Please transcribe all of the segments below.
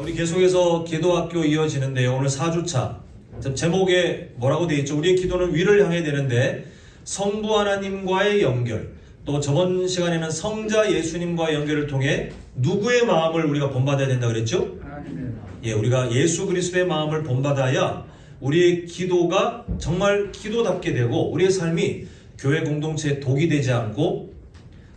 우리 계속해서 기도학교 이어지는데요. 오늘 4주차. 제목에 뭐라고 되어 있죠? 우리의 기도는 위를 향해 되는데 성부 하나님과의 연결, 또 저번 시간에는 성자 예수님과의 연결을 통해 누구의 마음을 우리가 본받아야 된다 그랬죠? 예, 우리가 예수 그리스도의 마음을 본받아야 우리의 기도가 정말 기도답게 되고 우리의 삶이 교회 공동체에 독이 되지 않고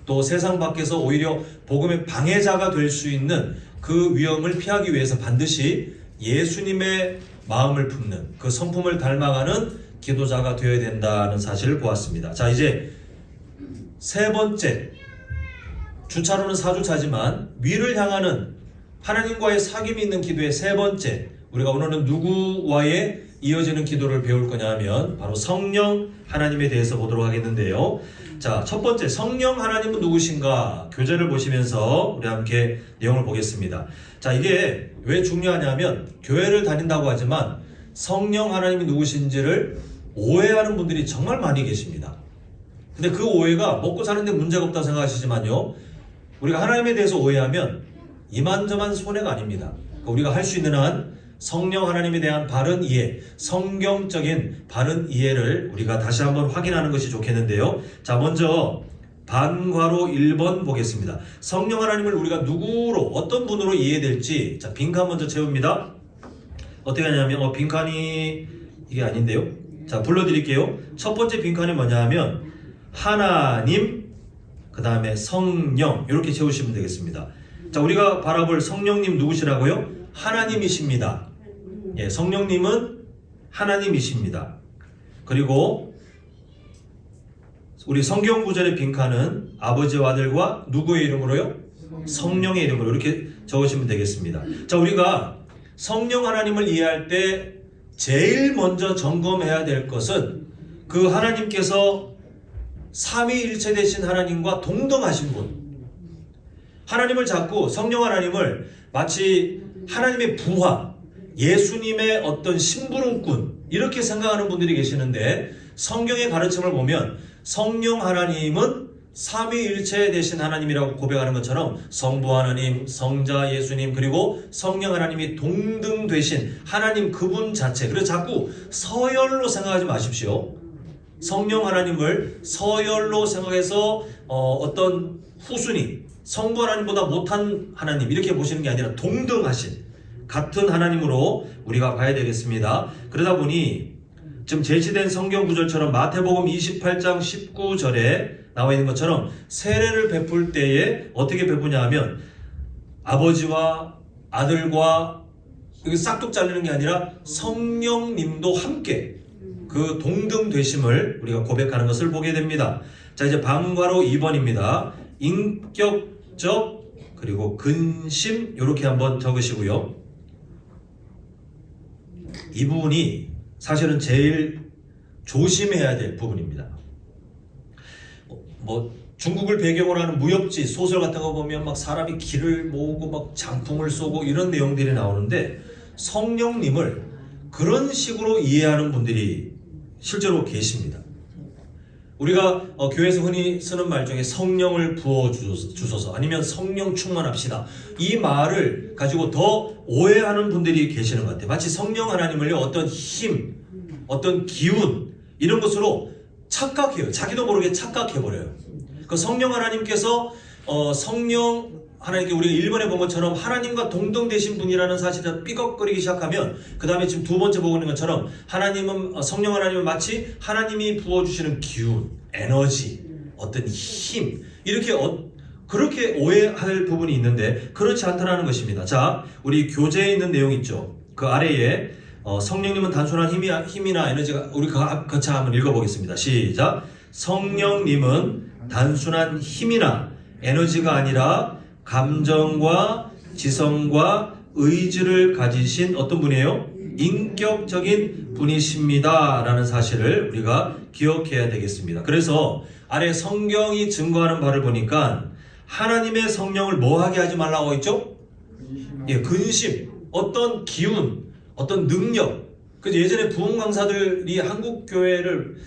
또 세상 밖에서 오히려 복음의 방해자가 될 수 있는 그 위험을 피하기 위해서 반드시 예수님의 마음을 품는 그 성품을 닮아가는 기도자가 되어야 된다는 사실을 보았습니다. 자, 이제 세 번째, 주차로는 4주차지만 위를 향하는 하나님과의 사귐이 있는 기도의 세 번째, 우리가 오늘은 누구와의 이어지는 기도를 배울 거냐 하면 바로 성령 하나님에 대해서 보도록 하겠는데요. 자, 첫 번째, 성령 하나님은 누구신가? 교재를 보시면서 우리 함께 내용을 보겠습니다. 자, 이게 왜 중요하냐면 교회를 다닌다고 하지만 성령 하나님이 누구신지를 오해하는 분들이 정말 많이 계십니다. 근데 그 오해가 먹고 사는데 문제가 없다고 생각하시지만요, 우리가 하나님에 대해서 오해하면 이만저만 손해가 아닙니다. 우리가 할 수 있는 한 성령 하나님에 대한 바른 이해, 성경적인 바른 이해를 우리가 다시 한번 확인하는 것이 좋겠는데요. 자, 먼저 반괄호 1번 보겠습니다. 성령 하나님을 우리가 누구로, 어떤 분으로 이해될지, 자, 빈칸 먼저 채웁니다. 어떻게 하냐면 빈칸이 이게 아닌데요. 자, 불러드릴게요. 첫 번째 빈칸이 뭐냐 하면 하나님, 그 다음에 성령, 이렇게 채우시면 되겠습니다. 자, 우리가 바라볼 성령님 누구시라고요? 하나님이십니다. 예, 성령님은 하나님이십니다. 그리고 우리 성경 구절의 빈칸은 아버지와 아들과 누구의 이름으로요? 성령의 이름으로 이렇게 적으시면 되겠습니다. 자, 우리가 성령 하나님을 이해할 때 제일 먼저 점검해야 될 것은 그 하나님께서 삼위일체 되신 하나님과 동등하신 분, 하나님을 자꾸 성령 하나님을 마치 하나님의 부하, 예수님의 어떤 심부름꾼 이렇게 생각하는 분들이 계시는데, 성경의 가르침을 보면 성령 하나님은 삼위일체 되신 하나님이라고 고백하는 것처럼 성부 하나님, 성자 예수님, 그리고 성령 하나님이 동등 되신 하나님 그분 자체. 그래서 자꾸 서열로 생각하지 마십시오. 성령 하나님을 서열로 생각해서 어떤 후순위, 성부 하나님보다 못한 하나님 이렇게 보시는 게 아니라 동등하신 같은 하나님으로 우리가 봐야 되겠습니다. 그러다 보니 지금 제시된 성경 구절처럼 마태복음 28장 19절에 나와 있는 것처럼 세례를 베풀 때에 어떻게 베푸냐 하면 아버지와 아들과 여기 싹둑 잘리는 게 아니라 성령님도 함께 그 동등 되심을 우리가 고백하는 것을 보게 됩니다. 자, 이제 반괄호 2번입니다. 인격적 그리고 근심 이렇게 한번 적으시고요. 이 부분이 사실은 제일 조심해야 될 부분입니다. 중국을 배경으로 하는 무협지 소설 같은 거 보면 막 사람이 길을 모으고 막 장풍을 쏘고 이런 내용들이 나오는데, 성령님을 그런 식으로 이해하는 분들이 실제로 계십니다. 우리가 교회에서 흔히 쓰는 말 중에 성령을 부어주소서 아니면 성령 충만합시다, 이 말을 가지고 더 오해하는 분들이 계시는 것 같아요. 마치 성령 하나님을요 어떤 힘, 어떤 기운 이런 것으로 착각해요. 자기도 모르게 착각해버려요. 그 성령 하나님께서 성령 하나님께 우리가 1번에 본 것처럼 하나님과 동등되신 분이라는 사실을 삐걱거리기 시작하면, 그 다음에 지금 두 번째 보고 있는 것처럼 하나님은, 성령 하나님은 마치 하나님이 부어주시는 기운, 에너지, 어떤 힘 이렇게 그렇게 오해할 부분이 있는데 그렇지 않다는 것입니다. 자, 우리 교재에 있는 내용 있죠. 그 아래에 성령님은 단순한 힘이나 에너지가, 우리 같이 한번 읽어보겠습니다. 시작. 성령님은 단순한 힘이나 에너지가 아니라 감정과 지성과 의지를 가지신 어떤 분이에요? 인격적인 분이십니다 라는 사실을 우리가 기억해야 되겠습니다. 그래서 아래 성경이 증거하는 바를 보니까 하나님의 성령을 뭐하게 하지 말라고 했죠? 예, 근심, 어떤 기운, 어떤 능력. 그래서 예전에 부흥 강사들이 한국 교회를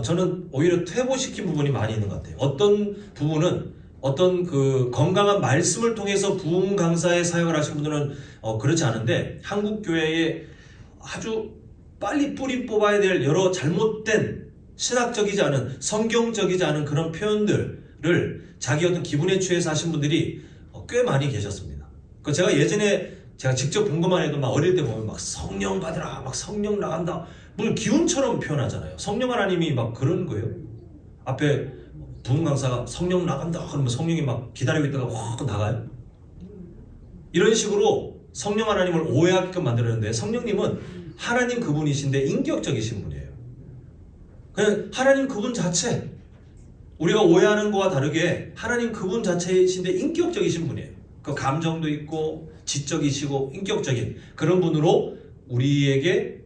저는 오히려 퇴보시킨 부분이 많이 있는 것 같아요. 어떤 부분은 어떤 그 건강한 말씀을 통해서 부흥 강사의 사역을 하신 분들은 그렇지 않은데 한국 교회에 아주 빨리 뿌리 뽑아야 될 여러 잘못된 신학적이지 않은 성경적이지 않은 그런 표현들을 자기 어떤 기분에 취해서 하신 분들이 꽤 많이 계셨습니다. 그 제가 예전에 제가 직접 본 것만 해도 막 어릴 때 보면 막 성령 받으라, 막 성령 나간다, 뭘 기운처럼 표현하잖아요. 성령 하나님이 막 그런 거예요. 앞에 부흥 강사가 성령 나간다 그러면 성령이 막 기다리고 있다가 확 나가요. 이런 식으로 성령 하나님을 오해하게끔 만들었는데 성령님은 하나님 그분이신데 인격적이신 분이에요. 그냥 하나님 그분 자체, 우리가 오해하는 것과 다르게 하나님 그분 자체이신데 인격적이신 분이에요. 그 감정도 있고 지적이시고 인격적인 그런 분으로 우리에게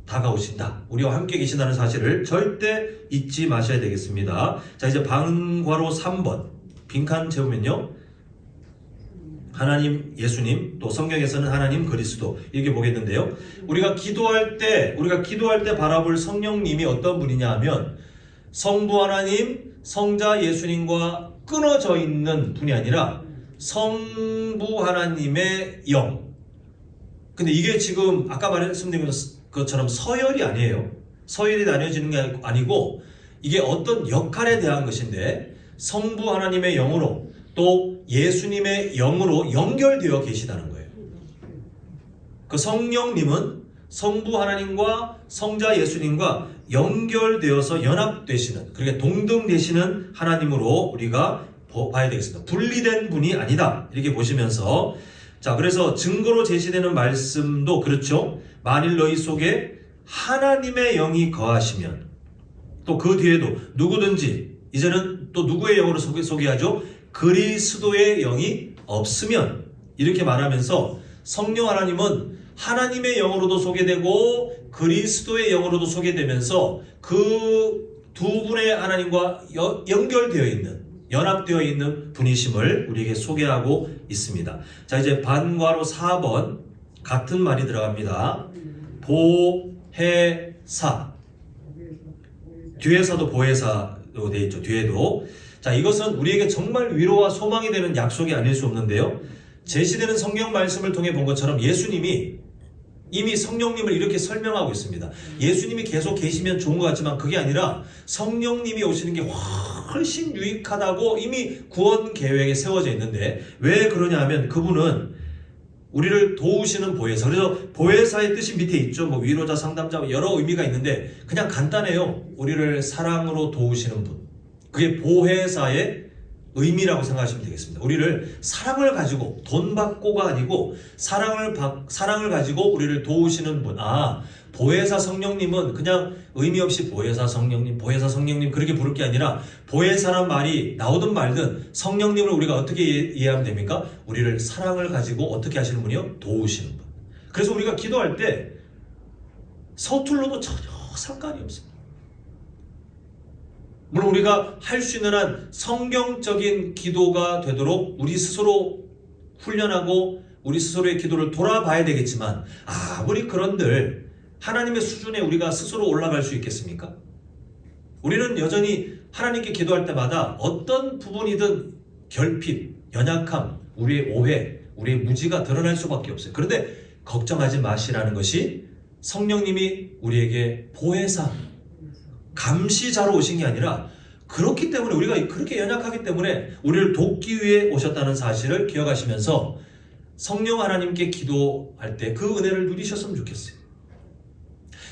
다가오신다. 우리와 함께 계신다는 사실을 절대 잊지 마셔야 되겠습니다. 자, 이제 방과로 3번 빈칸 채우면요, 하나님 예수님, 또 성경에서는 하나님 그리스도, 이렇게 보겠는데요. 우리가 기도할 때 바라볼 성령님이 어떤 분이냐 하면 성부 하나님, 성자 예수님과 끊어져 있는 분이 아니라 성부 하나님의 영. 근데 이게 지금 아까 말씀드린 것처럼 서열이 아니에요. 서열이 나뉘어지는 게 아니고 이게 어떤 역할에 대한 것인데 성부 하나님의 영으로 또 예수님의 영으로 연결되어 계시다는 거예요. 그 성령님은 성부 하나님과 성자 예수님과 연결되어서 연합되시는, 그러니까 동등되시는 하나님으로 우리가 봐야 되겠습니다. 분리된 분이 아니다, 이렇게 보시면서, 자, 그래서 증거로 제시되는 말씀도 그렇죠. 만일 너희 속에 하나님의 영이 거하시면, 또 그 뒤에도 누구든지, 이제는 또 누구의 영으로 소개하죠? 그리스도의 영이 없으면, 이렇게 말하면서 성령 하나님은 하나님의 영으로도 소개되고 그리스도의 영으로도 소개되면서 그 두 분의 하나님과 연결되어 있는, 연합되어 있는 분이심을 우리에게 소개하고 있습니다. 자, 이제 반괄호 4번 같은 말이 들어갑니다. 보혜사. 뒤에서도 보혜사로 되어 있죠. 뒤에도. 자, 이것은 우리에게 정말 위로와 소망이 되는 약속이 아닐 수 없는데요. 제시되는 성경 말씀을 통해 본 것처럼 예수님이 이미 성령님을 이렇게 설명하고 있습니다. 예수님이 계속 계시면 좋은 것 같지만 그게 아니라 성령님이 오시는 게 훨씬 유익하다고 이미 구원 계획에 세워져 있는데, 왜 그러냐 하면 그분은 우리를 도우시는 보혜사. 그래서 보혜사의 뜻이 밑에 있죠. 뭐 위로자, 상담자, 여러 의미가 있는데 그냥 간단해요. 우리를 사랑으로 도우시는 분. 그게 보혜사의 의미라고 생각하시면 되겠습니다. 우리를 사랑을 가지고, 돈 받고가 아니고 사랑을 가지고 우리를 도우시는 분. 아, 보혜사 성령님은 그냥 의미 없이 보혜사 성령님 그렇게 부를 게 아니라, 보혜사란 말이 나오든 말든 성령님을 우리가 어떻게 이해하면 됩니까? 우리를 사랑을 가지고 어떻게 하시는 분이요? 도우시는 분. 그래서 우리가 기도할 때 서툴러도 전혀 상관이 없습니다. 물론 우리가 할 수 있는 한 성경적인 기도가 되도록 우리 스스로 훈련하고 우리 스스로의 기도를 돌아봐야 되겠지만, 아무리 그런들 하나님의 수준에 우리가 스스로 올라갈 수 있겠습니까? 우리는 여전히 하나님께 기도할 때마다 어떤 부분이든 결핍, 연약함, 우리의 오해, 우리의 무지가 드러날 수밖에 없어요. 그런데 걱정하지 마시라는 것이 성령님이 우리에게 보혜사, 감시자로 오신 게 아니라, 그렇기 때문에 우리가 그렇게 연약하기 때문에 우리를 돕기 위해 오셨다는 사실을 기억하시면서 성령 하나님께 기도할 때 그 은혜를 누리셨으면 좋겠어요.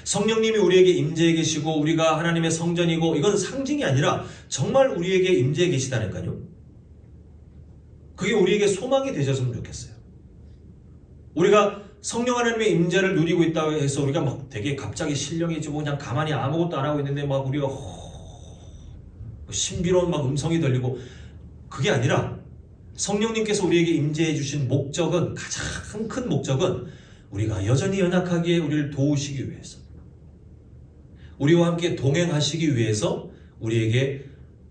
성령님이 우리에게 임재해 계시고 우리가 하나님의 성전이고, 이건 상징이 아니라 정말 우리에게 임재해 계시다니까요. 그게 우리에게 소망이 되셨으면 좋겠어요. 우리가 성령 하나님의 임재를 누리고 있다고 해서 우리가 막 되게 갑자기 신령해지고 그냥 가만히 아무것도 안 하고 있는데 막 우리가 신비로운 막 음성이 들리고, 그게 아니라 성령님께서 우리에게 임재해 주신 목적은, 가장 큰 목적은 우리가 여전히 연약하기에 우리를 도우시기 위해서, 우리와 함께 동행하시기 위해서 우리에게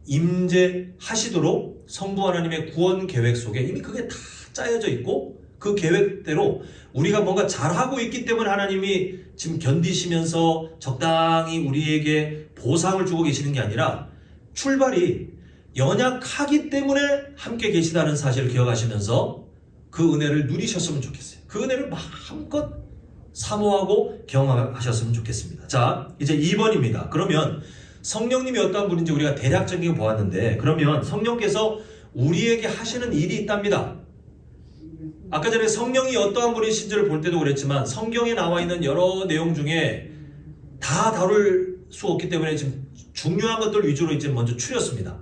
임재하시도록 성부 하나님의 구원 계획 속에 이미 그게 다 짜여져 있고, 그 계획대로 우리가 뭔가 잘하고 있기 때문에 하나님이 지금 견디시면서 적당히 우리에게 보상을 주고 계시는 게 아니라, 출발이 연약하기 때문에 함께 계시다는 사실을 기억하시면서 그 은혜를 누리셨으면 좋겠어요. 그 은혜를 마음껏 사모하고 경험하셨으면 좋겠습니다. 자, 이제 2번입니다. 그러면 성령님이 어떠한 분인지 우리가 대략적인 게 보았는데, 그러면 성령께서 우리에게 하시는 일이 있답니다. 아까 전에 성령이 어떠한 분이신지를 볼 때도 그랬지만 성경에 나와 있는 여러 내용 중에 다 다룰 수 없기 때문에 지금 중요한 것들 위주로 이제 먼저 추렸습니다.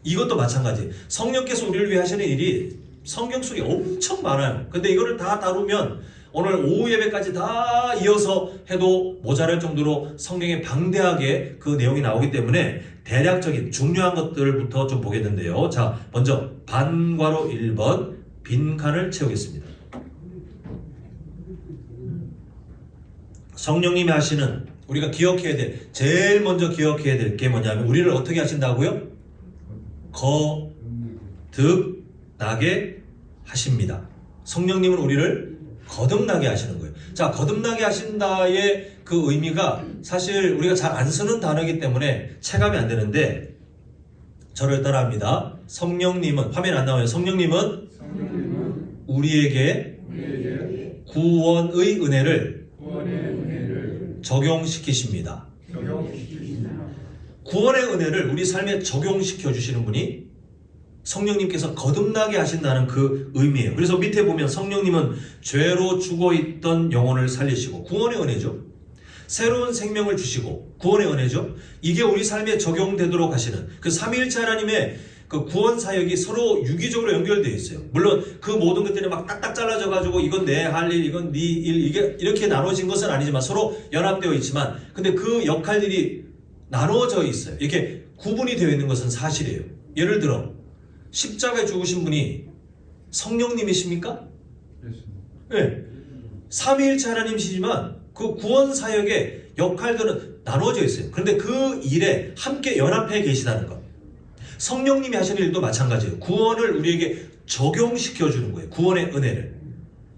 이것도 마찬가지. 성령께서 우리를 위해 하시는 일이 성경 속에 엄청 많아요. 근데 이거를 다 다루면 오늘 오후 예배까지 다 이어서 해도 모자랄 정도로 성경에 방대하게 그 내용이 나오기 때문에 대략적인 중요한 것들부터 좀 보겠는데요. 자, 먼저 반괄호 1번 빈칸을 채우겠습니다. 성령님이 하시는, 우리가 기억해야 될, 제일 먼저 기억해야 될 게 뭐냐면 우리를 어떻게 하신다고요? 거듭나게 하십니다. 성령님은 우리를 거듭나게 하시는 거예요. 자, 거듭나게 하신다의 그 의미가 사실 우리가 잘 안 쓰는 단어이기 때문에 체감이 안 되는데, 저를 따라합니다. 성령님은, 화면 안 나와요. 성령님은 우리에게 구원의 은혜를 적용시키십니다. 구원의 은혜를 우리 삶에 적용시켜 주시는 분이 성령님께서 거듭나게 하신다는 그 의미예요. 그래서 밑에 보면 성령님은 죄로 죽어있던 영혼을 살리시고, 구원의 은혜죠. 새로운 생명을 주시고, 구원의 은혜죠. 이게 우리 삶에 적용되도록 하시는 그 삼위일체 하나님의 그 구원 사역이 서로 유기적으로 연결되어 있어요. 물론 그 모든 것들이 막 딱딱 잘라져 가지고 이건 내 할 일, 이건 네 일, 이게 이렇게 나눠진 것은 아니지만 서로 연합되어 있지만, 근데 그 역할들이 나눠져 있어요. 이렇게 구분이 되어 있는 것은 사실이에요. 예를 들어 십자가에 죽으신 분이 성령님이십니까? 네. 삼위일체 하나님이시지만 그 구원 사역의 역할들은 나눠져 있어요. 그런데 그 일에 함께 연합해 계시다는 것. 성령님이 하시는 일도 마찬가지예요. 구원을 우리에게 적용시켜 주는 거예요. 구원의 은혜를.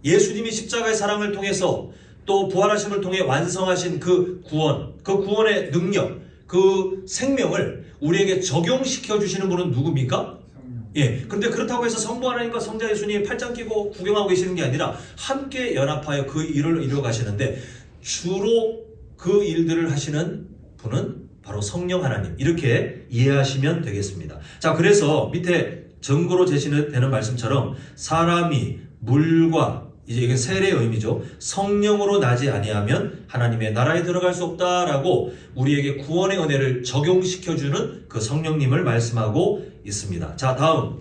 예수님이 십자가의 사랑을 통해서 또 부활하심을 통해 완성하신 그 구원, 그 구원의 능력, 그 생명을 우리에게 적용시켜 주시는 분은 누굽니까? 예. 근데 그렇다고 해서 성부 하나님과 성자 예수님이 팔짱 끼고 구경하고 계시는 게 아니라 함께 연합하여 그 일을 이루어 가시는데, 주로 그 일들을 하시는 분은 바로 성령 하나님, 이렇게 이해하시면 되겠습니다. 자, 그래서 밑에 증거로 제시되는 말씀처럼 사람이 물과, 이제 이게 세례의 의미죠. 성령으로 나지 아니하면 하나님의 나라에 들어갈 수 없다라고 우리에게 구원의 은혜를 적용시켜주는 그 성령님을 말씀하고 있습니다. 자, 다음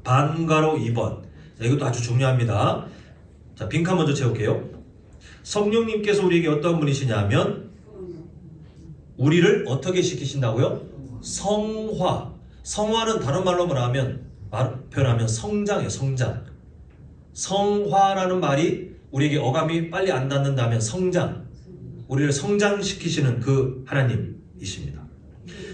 반괄호 2번. 자, 이것도 아주 중요합니다. 자, 빈칸 먼저 채울게요. 성령님께서 우리에게 어떤 분이시냐면 우리를 어떻게 시키신다고요? 성화. 성화는 다른 말로 표현하면 성장이에요. 성장. 성화라는 말이 우리에게 어감이 빨리 안 닿는다면 성장. 우리를 성장시키시는 그 하나님이십니다.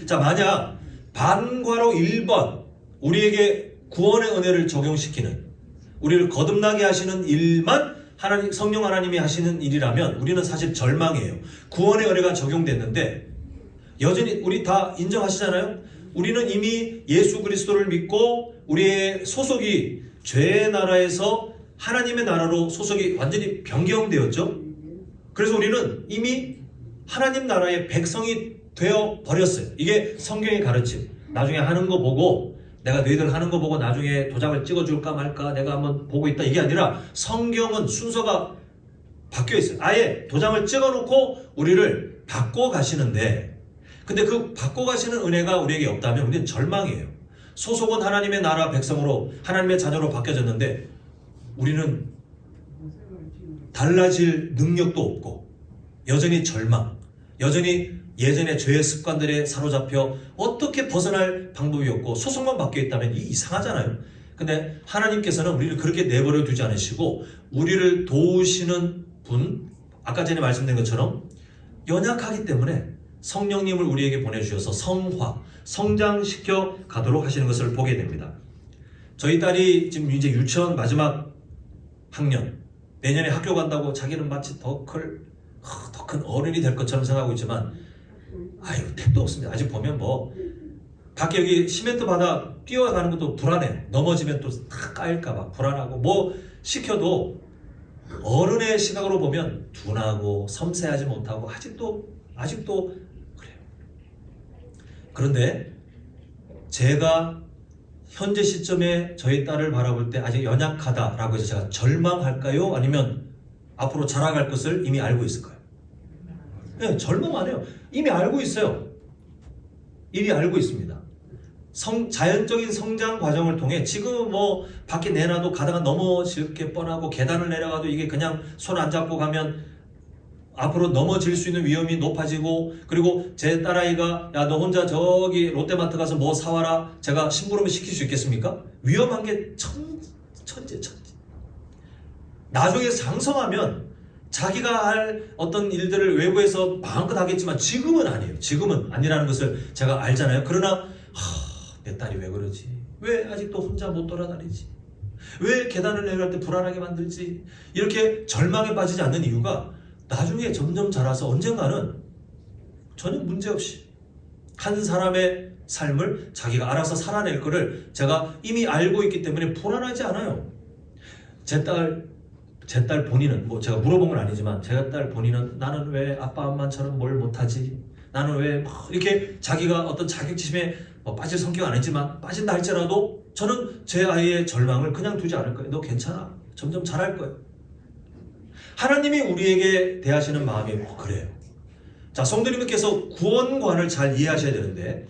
자, 만약 반괄호 1번 우리에게 구원의 은혜를 적용시키는, 우리를 거듭나게 하시는 일만 성령 하나님이 하시는 일이라면 우리는 사실 절망이에요. 구원의 은혜가 적용됐는데 여전히 우리 다 인정하시잖아요. 우리는 이미 예수 그리스도를 믿고 우리의 소속이 죄의 나라에서 하나님의 나라로 소속이 완전히 변경되었죠. 그래서 우리는 이미 하나님 나라의 백성이 되어 버렸어요. 이게 성경의 가르침. 나중에 하는 거 보고, 내가 너희들 하는 거 보고 나중에 도장을 찍어줄까 말까 내가 한번 보고 있다, 이게 아니라 성경은 순서가 바뀌어 있어요. 아예 도장을 찍어놓고 우리를 바꿔 가시는데, 근데 그 바꿔 가시는 은혜가 우리에게 없다면 우리는 절망이에요. 소속은 하나님의 나라 백성으로, 하나님의 자녀로 바뀌어졌는데 우리는 달라질 능력도 없고 여전히 절망, 여전히 예전의 죄의 습관들에 사로잡혀 어떻게 벗어날 방법이 없고 소속만 바뀌어 있다면 이상하잖아요. 근데 하나님께서는 우리를 그렇게 내버려 두지 않으시고 우리를 도우시는 분, 아까 전에 말씀드린 것처럼 연약하기 때문에 성령님을 우리에게 보내주셔서 성화, 성장시켜 가도록 하시는 것을 보게 됩니다. 저희 딸이 지금 이제 유치원 마지막 학년, 내년에 학교 간다고 자기는 마치 더 큰 어른이 될 것처럼 생각하고 있지만, 아유, 택도 없습니다. 아직 보면 뭐 밖에 여기 시멘트 바닥 뛰어가는 것도 불안해. 넘어지면 또 다 까일까봐 불안하고, 뭐 시켜도 어른의 시각으로 보면 둔하고 섬세하지 못하고 아직도 그래요. 그런데 제가 현재 시점에 저희 딸을 바라볼 때 아직 연약하다라고 해서 제가 절망할까요? 아니면 앞으로 자라갈 것을 이미 알고 있을까요? 네, 절망 안 해요. 이미 알고 있어요. 이미 알고 있습니다. 자연적인 성장 과정을 통해 지금 뭐 밖에 내놔도 가다가 넘어질 게 뻔하고, 계단을 내려가도 이게 그냥 손 안 잡고 가면 앞으로 넘어질 수 있는 위험이 높아지고, 그리고 제 딸아이가 야 너 혼자 저기 롯데마트 가서 뭐 사와라 제가 심부름을 시킬 수 있겠습니까? 위험한 게 천재. 나중에 장성하면 자기가 할 어떤 일들을 외부에서 마음껏 하겠지만 지금은 아니에요. 지금은 아니라는 것을 제가 알잖아요. 그러나 내 딸이 왜 그러지? 왜 아직도 혼자 못 돌아다니지? 왜 계단을 내려갈 때 불안하게 만들지? 이렇게 절망에 빠지지 않는 이유가 나중에 점점 자라서 언젠가는 전혀 문제없이 한 사람의 삶을 자기가 알아서 살아낼 거를 제가 이미 알고 있기 때문에 불안하지 않아요. 제 딸 본인은, 뭐 제가 물어본 건 아니지만 제 딸 본인은 나는 왜 아빠 엄마처럼 뭘 못하지? 나는 왜 이렇게 자기가 어떤 자격지심에 빠질 성격 아니지만 빠진다 할지라도 저는 제 아이의 절망을 그냥 두지 않을 거예요. 너 괜찮아. 점점 잘할 거예요. 하나님이 우리에게 대하시는 마음이 그래요. 자, 성도님들께서 구원관을 잘 이해하셔야 되는데,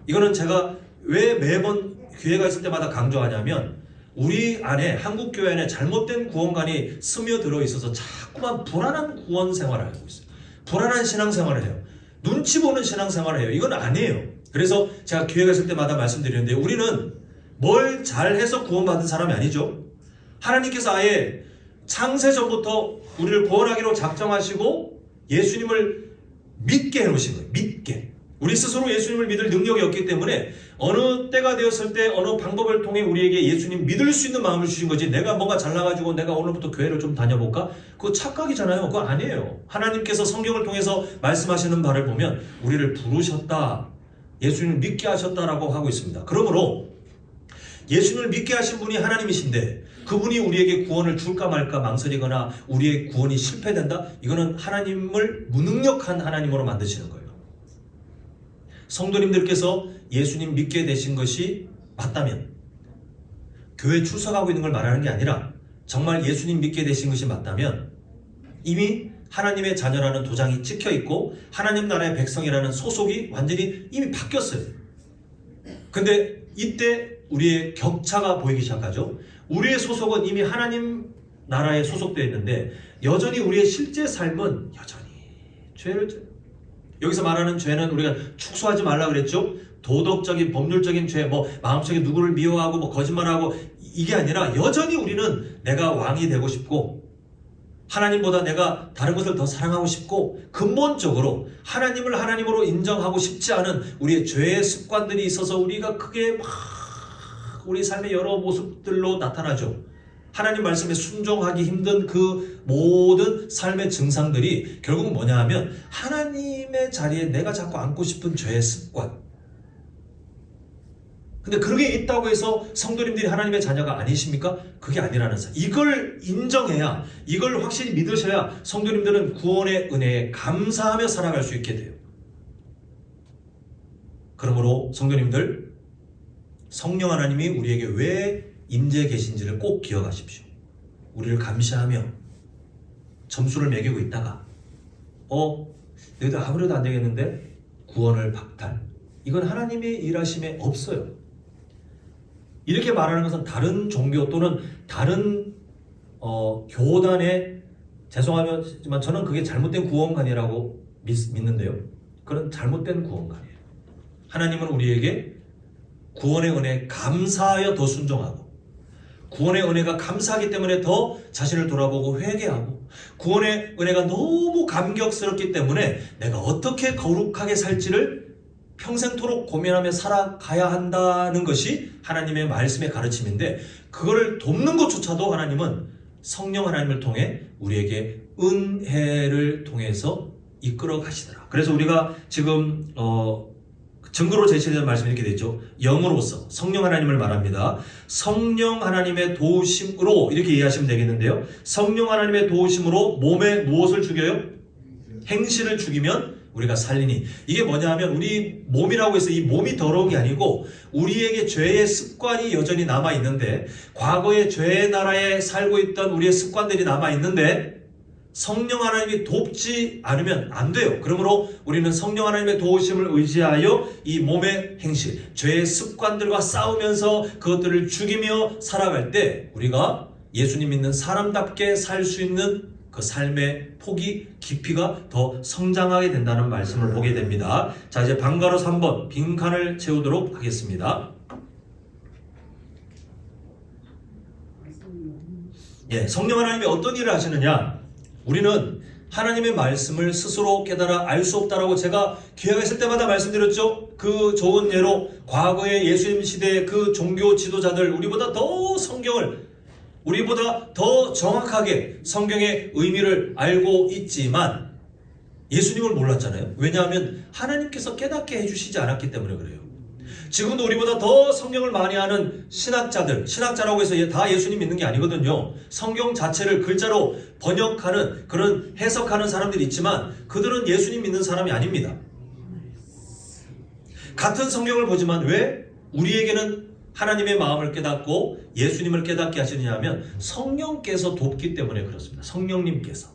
이거는 제가 왜 매번 기회가 있을 때마다 강조하냐면, 우리 안에, 한국교회 안에 잘못된 구원관이 스며들어 있어서 자꾸만 불안한 구원 생활을 하고 있어요. 불안한 신앙생활을 해요. 눈치 보는 신앙생활을 해요. 이건 아니에요. 그래서 제가 기회가 있을 때마다 말씀드리는데, 우리는 뭘 잘해서 구원받은 사람이 아니죠. 하나님께서 아예 창세전부터 우리를 구원하기로 작정하시고 예수님을 믿게 해놓으신 거예요. 믿게. 우리 스스로 예수님을 믿을 능력이 없기 때문에 어느 때가 되었을 때 어느 방법을 통해 우리에게 예수님 믿을 수 있는 마음을 주신 거지, 내가 뭔가 잘나가지고 내가 오늘부터 교회를 좀 다녀볼까? 그거 착각이잖아요. 그거 아니에요. 하나님께서 성경을 통해서 말씀하시는 바를 보면 우리를 부르셨다, 예수님을 믿게 하셨다라고 하고 있습니다. 그러므로 예수님을 믿게 하신 분이 하나님이신데 그분이 우리에게 구원을 줄까 말까 망설이거나 우리의 구원이 실패된다? 이거는 하나님을 무능력한 하나님으로 만드시는 거예요. 성도님들께서 예수님 믿게 되신 것이 맞다면, 교회 출석하고 있는 걸 말하는 게 아니라 정말 예수님 믿게 되신 것이 맞다면 이미 하나님의 자녀라는 도장이 찍혀 있고 하나님 나라의 백성이라는 소속이 완전히 이미 바뀌었어요. 근데 이때 우리의 격차가 보이기 시작하죠. 우리의 소속은 이미 하나님 나라에 소속되어 있는데 여전히 우리의 실제 삶은 여전히 죄를, 여기서 말하는 죄는 우리가 축소하지 말라 그랬죠. 도덕적인 법률적인 죄, 뭐 마음속에 누구를 미워하고 뭐 거짓말하고, 이게 아니라 여전히 우리는 내가 왕이 되고 싶고 하나님보다 내가 다른 것을 더 사랑하고 싶고, 근본적으로 하나님을 하나님으로 인정하고 싶지 않은 우리의 죄의 습관들이 있어서 우리가 크게 막 우리 삶의 여러 모습들로 나타나죠. 하나님 말씀에 순종하기 힘든 그 모든 삶의 증상들이 결국은 뭐냐 하면 하나님의 자리에 내가 자꾸 앉고 싶은 죄의 습관. 근데 그게 있다고 해서 성도님들이 하나님의 자녀가 아니십니까? 그게 아니라는 사실. 이걸 인정해야, 이걸 확실히 믿으셔야 성도님들은 구원의 은혜에 감사하며 살아갈 수 있게 돼요. 그러므로 성도님들, 성령 하나님이 우리에게 왜 임재 계신지를 꼭 기억하십시오. 우리를 감시하며 점수를 매기고 있다가 너희들 아무래도 안 되겠는데 구원을 박탈. 이건 하나님의 일하심에 없어요. 이렇게 말하는 것은 다른 종교 또는 다른 교단의, 죄송하지만 저는 그게 잘못된 구원관이라고 믿는데요. 그건 잘못된 구원관이에요. 하나님은 우리에게 구원의 은혜에 감사하여 더 순종하고, 구원의 은혜가 감사하기 때문에 더 자신을 돌아보고 회개하고, 구원의 은혜가 너무 감격스럽기 때문에 내가 어떻게 거룩하게 살지를 평생토록 고민하며 살아가야 한다는 것이 하나님의 말씀의 가르침인데, 그거를 돕는 것조차도 하나님은 성령 하나님을 통해 우리에게 은혜를 통해서 이끌어 가시더라. 그래서 우리가 지금 증거로 제시되는 말씀이 이렇게 되죠. 영으로서 성령 하나님을 말합니다. 성령 하나님의 도우심으로 이렇게 이해하시면 되겠는데요. 성령 하나님의 도우심으로 몸에 무엇을 죽여요? 행실을 죽이면 우리가 살리니. 이게 뭐냐 하면 우리 몸이라고 해서 이 몸이 더러운 게 아니고 우리에게 죄의 습관이 여전히 남아있는데, 과거의 죄의 나라에 살고 있던 우리의 습관들이 남아있는데 성령 하나님이 돕지 않으면 안 돼요. 그러므로 우리는 성령 하나님의 도우심을 의지하여 이 몸의 행실, 죄의 습관들과 싸우면서 그것들을 죽이며 살아갈 때 우리가 예수님 믿는 사람답게 살 수 있는 그 삶의 폭이, 깊이가 더 성장하게 된다는 말씀을 보게 됩니다. 자, 이제 방과로 3번 빈칸을 채우도록 하겠습니다. 예, 성령 하나님이 어떤 일을 하시느냐? 우리는 하나님의 말씀을 스스로 깨달아 알 수 없다라고 제가 기회가 있을 때마다 말씀드렸죠. 그 좋은 예로 과거의 예수님 시대의 그 종교 지도자들, 우리보다 더 성경을, 우리보다 더 정확하게 성경의 의미를 알고 있지만 예수님을 몰랐잖아요. 왜냐하면 하나님께서 깨닫게 해주시지 않았기 때문에 그래요. 지금도 우리보다 더 성경을 많이 아는 신학자들, 신학자라고 해서 다 예수님 믿는 게 아니거든요. 성경 자체를 글자로 번역하는, 그런 해석하는 사람들이 있지만 그들은 예수님 믿는 사람이 아닙니다. 같은 성경을 보지만 왜 우리에게는 하나님의 마음을 깨닫고 예수님을 깨닫게 하시느냐 하면 성령께서 돕기 때문에 그렇습니다. 성령님께서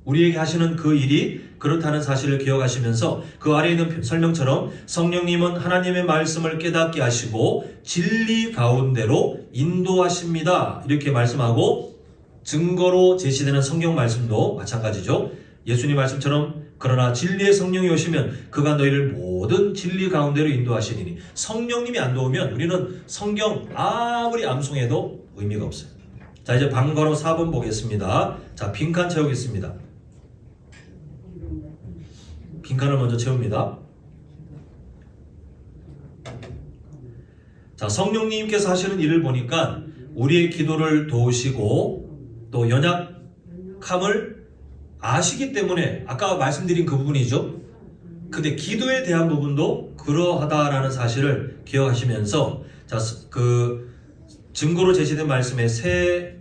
우리에게 하시는 그 일이 그렇다는 사실을 기억하시면서 그 아래에 있는 설명처럼 성령님은 하나님의 말씀을 깨닫게 하시고 진리 가운데로 인도하십니다. 이렇게 말씀하고, 증거로 제시되는 성경 말씀도 마찬가지죠. 예수님 말씀처럼 그러나 진리의 성령이 오시면 그가 너희를 모든 진리 가운데로 인도하시리니. 성령님이 안 도우면 우리는 성경 아무리 암송해도 의미가 없어요. 자, 이제 방과로 4번 보겠습니다. 자, 빈칸 채우겠습니다. 빈칸을 먼저 채웁니다. 자, 성령님께서 하시는 일을 보니까 우리의 기도를 도우시고 또 연약함을 아시기 때문에 아까 말씀드린 그 부분이죠. 근데 기도에 대한 부분도 그러하다라는 사실을 기억하시면서, 자, 그 증거로 제시된 말씀의 세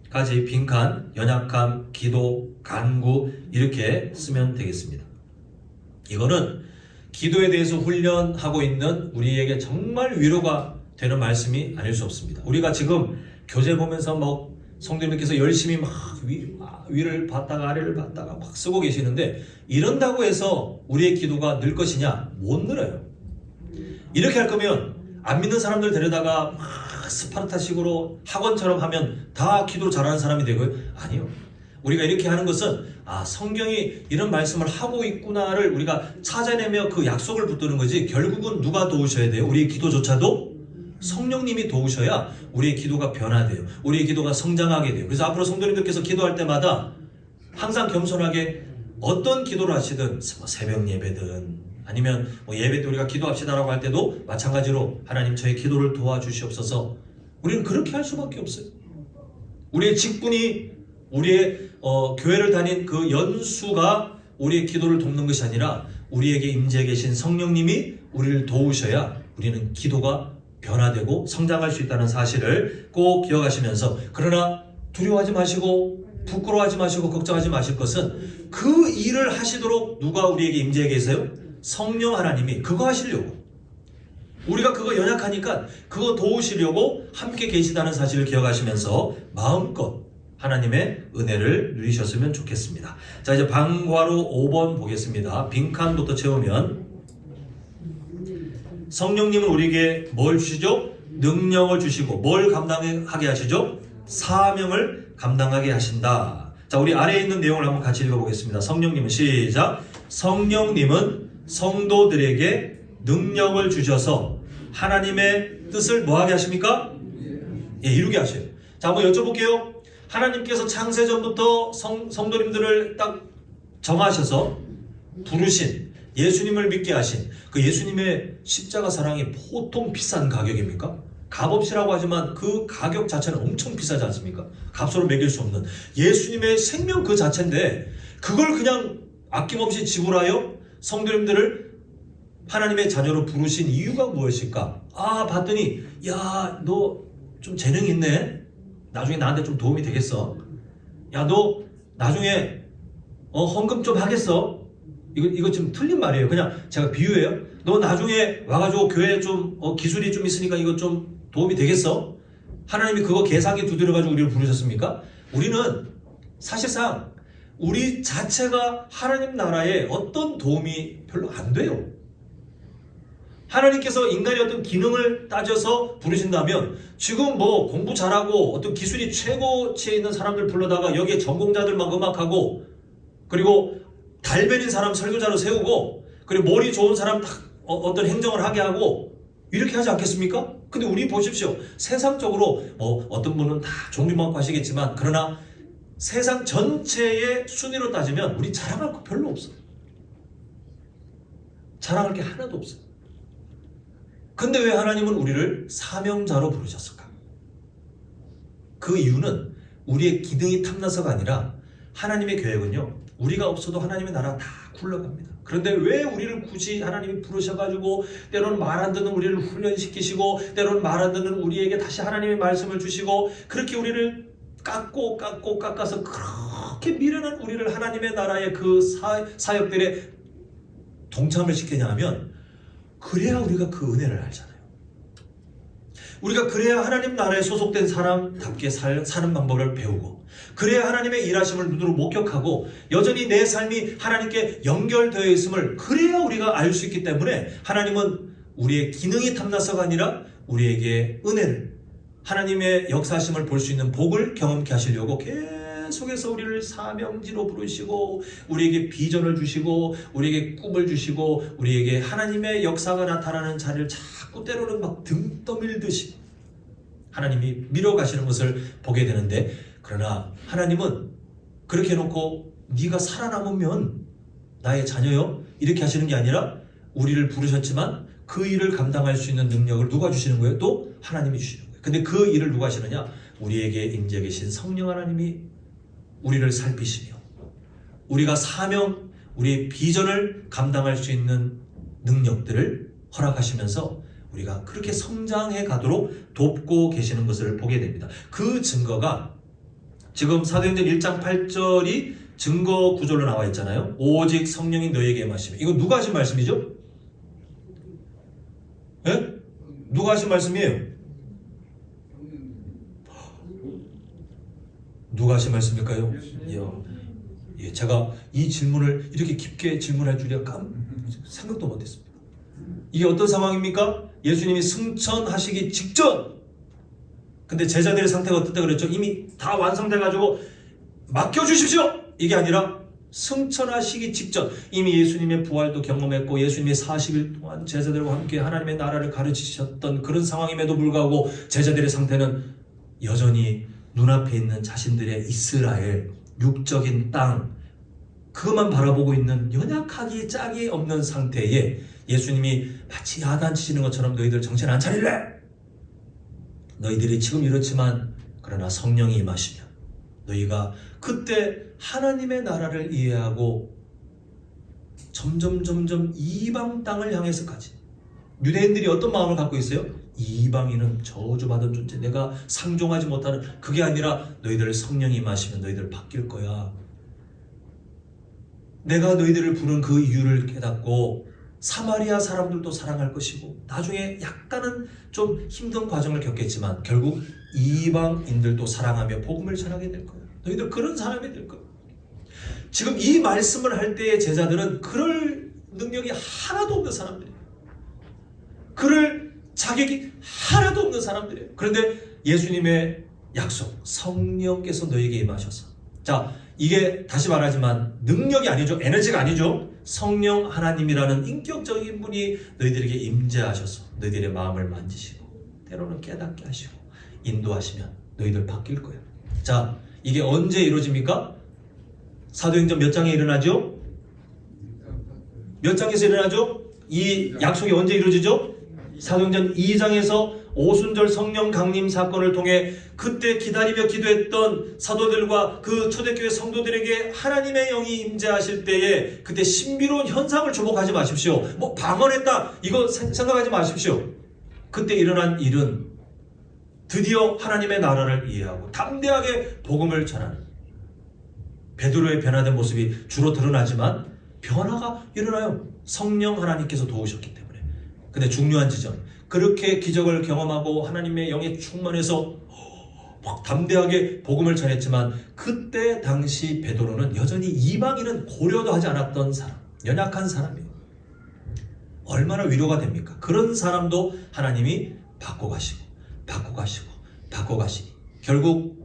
가지 빈칸, 연약함, 기도, 간구 이렇게 쓰면 되겠습니다. 이거는 기도에 대해서 훈련하고 있는 우리에게 정말 위로가 되는 말씀이 아닐 수 없습니다. 우리가 지금 교재 보면서 뭐 성도님께서 열심히 막 위를 받다가 아래를 받다가 막 쓰고 계시는데, 이런다고 해서 우리의 기도가 늘 것이냐? 못 늘어요. 이렇게 할 거면 안 믿는 사람들 데려다가 막 스파르타식으로 학원처럼 하면 다 기도 잘하는 사람이 되고요? 아니요. 우리가 이렇게 하는 것은 성경이 이런 말씀을 하고 있구나를 우리가 찾아내며 그 약속을 붙드는 거지, 결국은 누가 도우셔야 돼요? 우리의 기도조차도 성령님이 도우셔야 우리의 기도가 변화돼요. 우리의 기도가 성장하게 돼요. 그래서 앞으로 성도님들께서 기도할 때마다 항상 겸손하게 어떤 기도를 하시든, 새벽 예배든 아니면 예배 때 우리가 기도합시다라고 할 때도 마찬가지로 하나님 저의 기도를 도와주시옵소서. 우리는 그렇게 할 수밖에 없어요. 우리의 직분이, 우리의 교회를 다닌 그 연수가 우리의 기도를 돕는 것이 아니라 우리에게 임재해 계신 성령님이 우리를 도우셔야 우리는 기도가 변화되고 성장할 수 있다는 사실을 꼭 기억하시면서, 그러나 두려워하지 마시고 부끄러워하지 마시고 걱정하지 마실 것은 그 일을 하시도록 누가 우리에게 임재해 계세요? 성령 하나님이 그거 하시려고, 우리가 그거 연약하니까 그거 도우시려고 함께 계시다는 사실을 기억하시면서 마음껏 하나님의 은혜를 누리셨으면 좋겠습니다. 자, 이제 방과로 5번 보겠습니다. 빈칸부터 채우면, 성령님은 우리에게 뭘 주시죠? 능력을 주시고 뭘 감당하게 하시죠? 사명을 감당하게 하신다. 자, 우리 아래에 있는 내용을 한번 같이 읽어보겠습니다. 성령님은, 시작. 성령님은 성도들에게 능력을 주셔서 하나님의 뜻을 뭐하게 하십니까? 예, 이루게 하셔요. 자, 한번 여쭤볼게요. 하나님께서 창세전부터 성도님들을 딱 정하셔서 부르신, 예수님을 믿게 하신 그 예수님의 십자가 사랑이 보통 비싼 가격입니까? 값없이라고 하지만 그 가격 자체는 엄청 비싸지 않습니까? 값으로 매길 수 없는 예수님의 생명 그 자체인데, 그걸 그냥 아낌없이 지불하여 성도님들을 하나님의 자녀로 부르신 이유가 무엇일까? 아, 봤더니 야, 너 좀 재능 있네. 나중에 나한테 좀 도움이 되겠어. 야, 너 나중에 헌금 좀 하겠어. 이거 좀 틀린 말이에요. 그냥 제가 비유해요. 너 나중에 와가지고 교회에 좀 기술이 좀 있으니까 이거 좀 도움이 되겠어. 하나님이 그거 계산기 두드려가지고 우리를 부르셨습니까? 우리는 사실상 우리 자체가 하나님 나라에 어떤 도움이 별로 안 돼요. 하나님께서 인간의 어떤 기능을 따져서 부르신다면 지금 뭐 공부 잘하고 어떤 기술이 최고치에 있는 사람들 불러다가 여기에 전공자들만 음악하고 그리고 달변인 사람 설교자로 세우고 그리고 머리 좋은 사람 딱 어떤 행정을 하게 하고 이렇게 하지 않겠습니까? 근데 우리 보십시오. 세상적으로 뭐 어떤 분은 다 종교만 하시겠지만 그러나 세상 전체의 순위로 따지면 우리 자랑할 거 별로 없어요. 자랑할 게 하나도 없어요. 근데 왜 하나님은 우리를 사명자로 부르셨을까? 그 이유는 우리의 기능이 탐나서가 아니라 하나님의 계획은요. 우리가 없어도 하나님의 나라 다 굴러갑니다. 그런데 왜 우리를 굳이 하나님이 부르셔가지고 때로는 말 안 듣는 우리를 훈련시키시고 때로는 말 안 듣는 우리에게 다시 하나님의 말씀을 주시고 그렇게 우리를 깎아서 그렇게 미련한 우리를 하나님의 나라의 그 사역들에 동참을 시키냐 하면 그래야 우리가 그 은혜를 알잖아요. 우리가 그래야 하나님 나라에 소속된 사람답게 사는 방법을 배우고 그래야 하나님의 일하심을 눈으로 목격하고 여전히 내 삶이 하나님께 연결되어 있음을 그래야 우리가 알 수 있기 때문에 하나님은 우리의 기능이 탐나서가 아니라 우리에게 은혜를 하나님의 역사심을 볼 수 있는 복을 경험케 하시려고 계속해서 우리를 사명지로 부르시고 우리에게 비전을 주시고 우리에게 꿈을 주시고 우리에게 하나님의 역사가 나타나는 자리를 자꾸 때로는 막 등 떠밀듯이 하나님이 밀어가시는 것을 보게 되는데 그러나 하나님은 그렇게 해놓고 네가 살아남으면 나의 자녀요 이렇게 하시는 게 아니라 우리를 부르셨지만 그 일을 감당할 수 있는 능력을 누가 주시는 거예요? 또 하나님이 주시는 거예요. 근데 그 일을 누가 하시느냐? 우리에게 임재 계신 성령 하나님이 우리를 살피시며 우리가 사명, 우리의 비전을 감당할 수 있는 능력들을 허락하시면서 우리가 그렇게 성장해 가도록 돕고 계시는 것을 보게 됩니다. 그 증거가 지금 사도행전 1장 8절이 증거 구절로 나와 있잖아요. 오직 성령이 너에게 임하시면. 이거 누가 하신 말씀이죠? 예? 누가 하신 말씀이에요? 누가 하신 말씀일까요? 예, 제가 이 질문을 이렇게 깊게 질문할 줄이야 생각도 못했습니다. 이게 어떤 상황입니까? 예수님이 승천하시기 직전. 근데 제자들의 상태가 어떻다 그랬죠? 이미 다 완성돼가지고 맡겨주십시오! 이게 아니라 승천하시기 직전 이미 예수님의 부활도 경험했고 예수님의 40일 동안 제자들과 함께 하나님의 나라를 가르치셨던 그런 상황임에도 불구하고 제자들의 상태는 여전히 눈앞에 있는 자신들의 이스라엘 육적인 땅 그것만 바라보고 있는 연약하기 짝이 없는 상태에 예수님이 마치 야단치시는 것처럼 너희들 정신 안 차릴래? 너희들이 지금 이렇지만 그러나 성령이 임하시면 너희가 그때 하나님의 나라를 이해하고 점점 이방 땅을 향해서까지 유대인들이 어떤 마음을 갖고 있어요? 이방인은 저주받은 존재 내가 상종하지 못하는 그게 아니라 너희들 성령이 임하시면 너희들 바뀔 거야. 내가 너희들을 부른 그 이유를 깨닫고 사마리아 사람들도 사랑할 것이고 나중에 약간은 좀 힘든 과정을 겪겠지만 결국 이방인들도 사랑하며 복음을 전하게 될 거야. 너희들 그런 사람이 될 거야. 지금 이 말씀을 할 때의 제자들은 그럴 능력이 하나도 없는 사람들이에요. 그럴 자격이 하나도 없는 사람들이에요. 그런데 예수님의 약속 성령께서 너에게 임하셔서 자 이게 다시 말하지만 능력이 아니죠. 에너지가 아니죠. 성령 하나님이라는 인격적인 분이 너희들에게 임재하셔서 너희들의 마음을 만지시고 때로는 깨닫게 하시고 인도하시면 너희들 바뀔 거예요. 자 이게 언제 이루어집니까? 사도행전 몇 장에 일어나죠? 몇 장에서 일어나죠? 이 약속이 언제 이루어지죠? 사도행전 2장에서 오순절 성령 강림 사건을 통해 그때 기다리며 기도했던 사도들과 그 초대교회 성도들에게 하나님의 영이 임재하실 때에 그때 신비로운 현상을 주목하지 마십시오. 뭐 방언했다 이거 생각하지 마십시오. 그때 일어난 일은 드디어 하나님의 나라를 이해하고 담대하게 복음을 전하는 베드로의 변화된 모습이 주로 드러나지만 변화가 일어나요. 성령 하나님께서 도우셨기 때문에. 근데 중요한 지점, 그렇게 기적을 경험하고 하나님의 영에 충만해서 막 담대하게 복음을 전했지만 그때 당시 베드로는 여전히 이방인은 고려도 하지 않았던 사람, 연약한 사람이에요. 얼마나 위로가 됩니까? 그런 사람도 하나님이 바꿔가시니 결국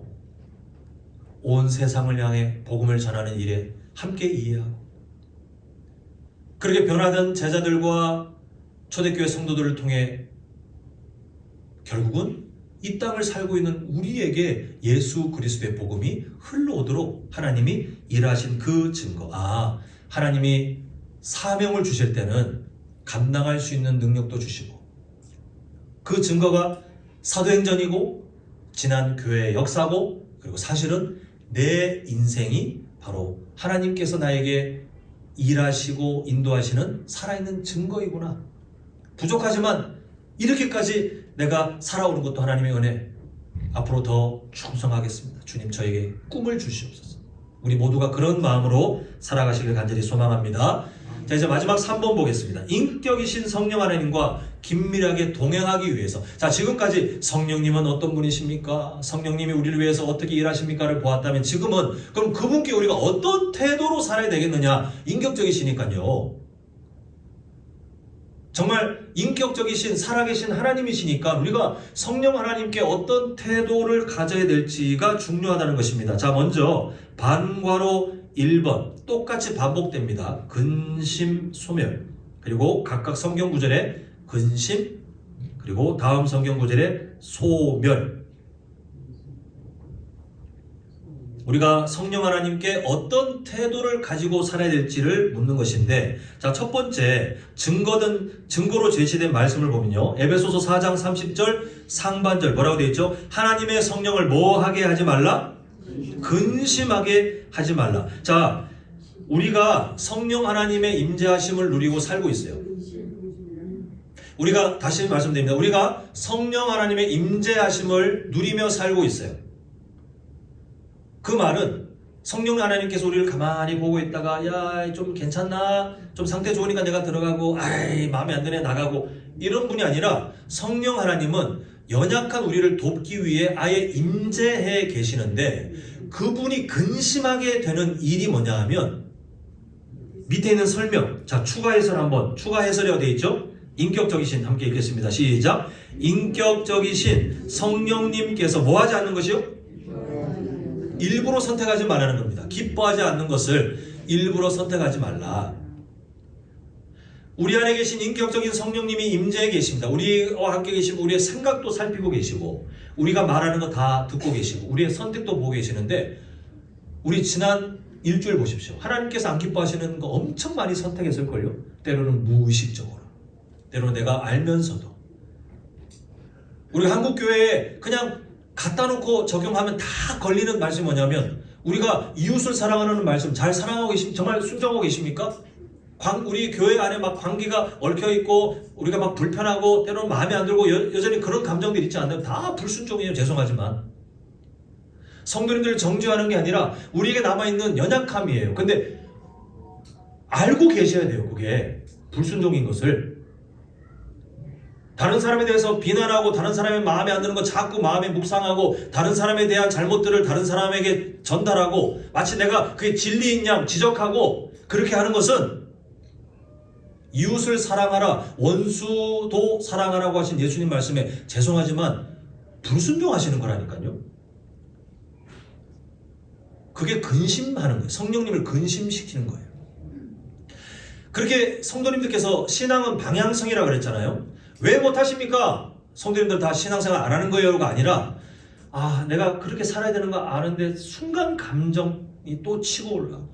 온 세상을 향해 복음을 전하는 일에 함께 이해하고 그렇게 변화된 제자들과 초대교회 성도들을 통해 결국은 이 땅을 살고 있는 우리에게 예수 그리스도의 복음이 흘러오도록 하나님이 일하신 그 증거. 하나님이 사명을 주실 때는 감당할 수 있는 능력도 주시고 그 증거가 사도행전이고 지난 교회의 역사고 그리고 사실은 내 인생이 바로 하나님께서 나에게 일하시고 인도하시는 살아있는 증거이구나. 부족하지만 이렇게까지 내가 살아오는 것도 하나님의 은혜. 앞으로 더 충성하겠습니다. 주님 저에게 꿈을 주시옵소서. 우리 모두가 그런 마음으로 살아가시길 간절히 소망합니다. 자, 이제 마지막 3번 보겠습니다. 인격이신 성령 하나님과 긴밀하게 동행하기 위해서. 자, 지금까지 성령님은 어떤 분이십니까? 성령님이 우리를 위해서 어떻게 일하십니까를 보았다면 지금은 그럼 그분께 우리가 어떤 태도로 살아야 되겠느냐? 인격적이시니까요. 정말 인격적이신 살아계신 하나님이시니까 우리가 성령 하나님께 어떤 태도를 가져야 될지가 중요하다는 것입니다. 자, 먼저 반괄호 1번 똑같이 반복됩니다. 근심, 소멸. 그리고 각각 성경 구절에 근심, 그리고 다음 성경 구절에 소멸. 우리가 성령 하나님께 어떤 태도를 가지고 살아야 될지를 묻는 것인데, 자, 첫 번째 증거로 제시된 말씀을 보면요, 에베소서 4장 30절 상반절 뭐라고 되어 있죠? 하나님의 성령을 뭐 하게 하지 말라? 근심하게 하지 말라. 자, 우리가 성령 하나님의 임재하심을 누리고 살고 있어요. 우리가 다시 말씀드립니다. 우리가 성령 하나님의 임재하심을 누리며 살고 있어요. 그 말은 성령 하나님께서 우리를 가만히 보고 있다가 야, 좀 괜찮나? 좀 상태 좋으니까 내가 들어가고 아이, 마음에 안 드네 나가고 이런 분이 아니라 성령 하나님은 연약한 우리를 돕기 위해 아예 임재해 계시는데 그분이 근심하게 되는 일이 뭐냐 하면 밑에 있는 설명, 자, 추가 해설이라고 되어 있죠? 인격적이신, 함께 읽겠습니다. 시작. 인격적이신 성령님께서 뭐 하지 않는 것이요? 일부러 선택하지 말라는 겁니다. 기뻐하지 않는 것을 일부러 선택하지 말라. 우리 안에 계신 인격적인 성령님이 임재해 계십니다. 우리와 함께 계시고 우리의 생각도 살피고 계시고 우리가 말하는 거 다 듣고 계시고 우리의 선택도 보고 계시는데 우리 지난 일주일 보십시오. 하나님께서 안 기뻐하시는 거 엄청 많이 선택했을걸요. 때로는 무의식적으로, 때로는 내가 알면서도. 우리 한국교회에 그냥 갖다 놓고 적용하면 다 걸리는 말씀이 뭐냐면 우리가 이웃을 사랑하는 말씀 잘 사랑하고 계십니까? 정말 순종하고 계십니까? 우리 교회 안에 막 관계가 얽혀있고 우리가 막 불편하고 때로는 마음에 안 들고 여전히 그런 감정들이 있지 않나요? 다 불순종이에요. 죄송하지만 성도님들을 정죄하는 게 아니라 우리에게 남아있는 연약함이에요. 근데 알고 계셔야 돼요. 그게 불순종인 것을. 다른 사람에 대해서 비난하고 다른 사람의 마음에 안 드는 거 자꾸 마음에 묵상하고 다른 사람에 대한 잘못들을 다른 사람에게 전달하고 마치 내가 그게 진리인 양 지적하고 그렇게 하는 것은 이웃을 사랑하라, 원수도 사랑하라고 하신 예수님 말씀에 죄송하지만 불순종하시는 거라니까요. 그게 근심하는 거예요. 성령님을 근심시키는 거예요. 그렇게 성도님들께서 신앙은 방향성이라고 그랬잖아요. 왜 못하십니까? 성도님들 다 신앙생활 안 하는 거예요가 아니라 내가 그렇게 살아야 되는 거 아는데 순간 감정이 또 치고 올라가고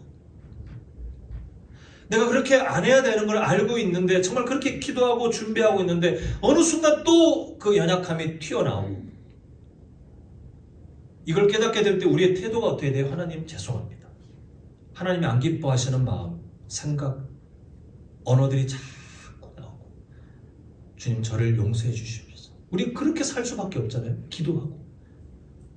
내가 그렇게 안 해야 되는 걸 알고 있는데 정말 그렇게 기도하고 준비하고 있는데 어느 순간 또 그 연약함이 튀어나오고 이걸 깨닫게 될 때 우리의 태도가 어떻게 돼요? 하나님 죄송합니다. 하나님이 안 기뻐하시는 마음, 생각, 언어들이 자꾸 나오고 주님 저를 용서해 주시옵소서. 우리 그렇게 살 수밖에 없잖아요. 기도하고